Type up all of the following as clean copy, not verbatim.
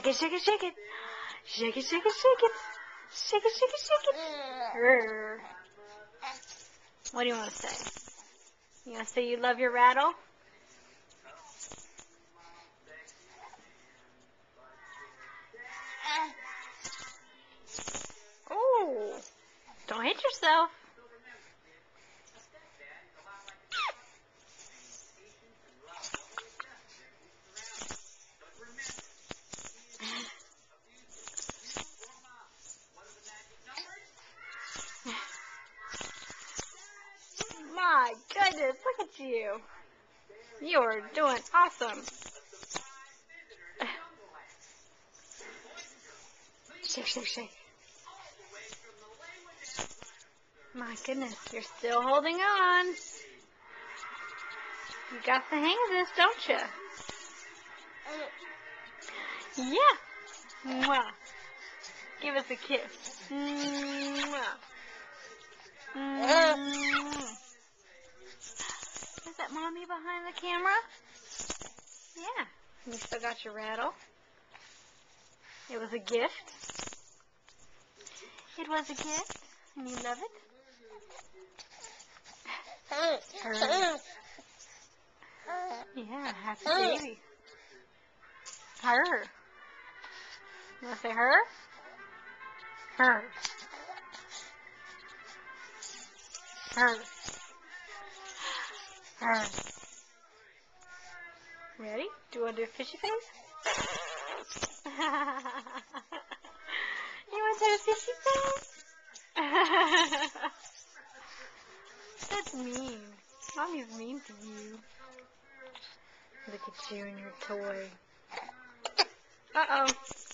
Shake it, shake it, shake it. Shake it, shake it, shake it. Shake it, shake it, shake it. Rrr. What do you want to say? You want to say you love your rattle? Oh, don't hit yourself. My goodness, look at you. You're doing awesome. Shake, shake, shake. My goodness, you're still holding on. You got the hang of this, don't you? Yeah. Mwah. Give us a kiss. Mwah. Mwah. Is that Mommy behind the camera? Yeah. You still got your rattle. It was a gift. It was a gift. And you love it? Her. Yeah, happy baby. Her. You want to say her? Her. Her. Her. Ready? Do you want to do a fishy face? You want to do a fishy face? That's mean. Mommy's mean to you. Look at you and your toy. Uh-oh.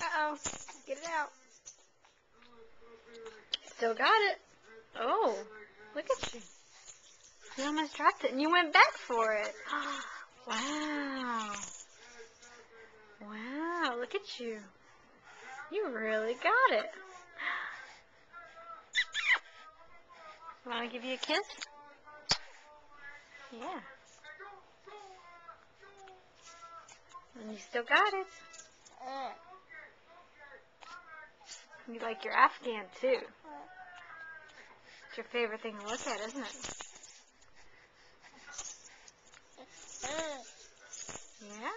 Uh-oh. Get it out. Still got it. Oh, look at you. You almost dropped it and you went back for it. Wow. Wow, look at you. You really got it. Want to give you a kiss? Yeah. And you still got it. You like your Afghan too. It's your favorite thing to look at, isn't it? Yeah?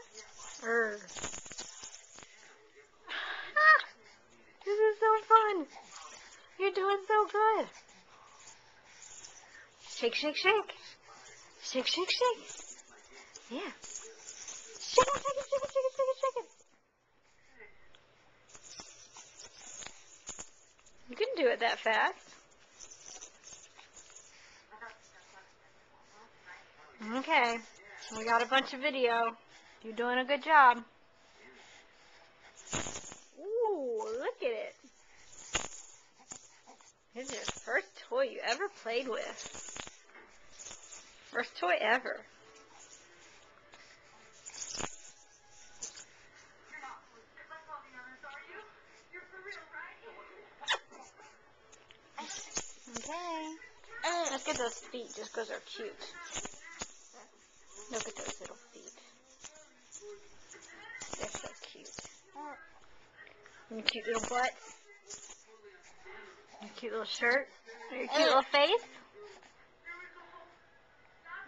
This is so fun. You're doing so good. Shake, shake, shake. Shake, shake, shake. Yeah. Shake it, shake it, shake it, shake it, shake it, shake it. You can do it that fast. Okay. We got a bunch of video. You're doing a good job. Ooh, look at it. This is your first toy you ever played with. First toy ever. Okay. Let's get those feet just because they're cute. Look at those little feet. They're so cute. And your cute little butt. Your cute little shirt. Your cute little face.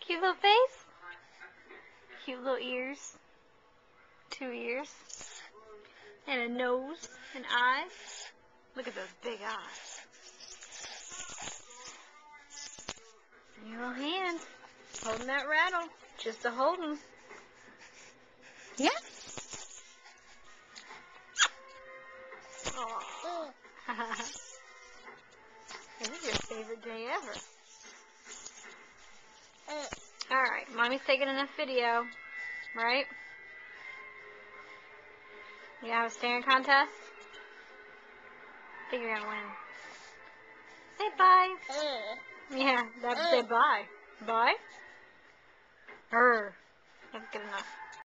Cute little face. Cute little ears. 2 ears. And a nose. And eyes. Look at those big eyes. And your little hand. Holding that rattle. Just to hold him. Yeah? Oh. This is your favorite day ever. Alright, Mommy's taking enough video, right? You have a staring contest? I think you're gonna win. Say bye. Yeah, that's say bye. Bye? That's good enough.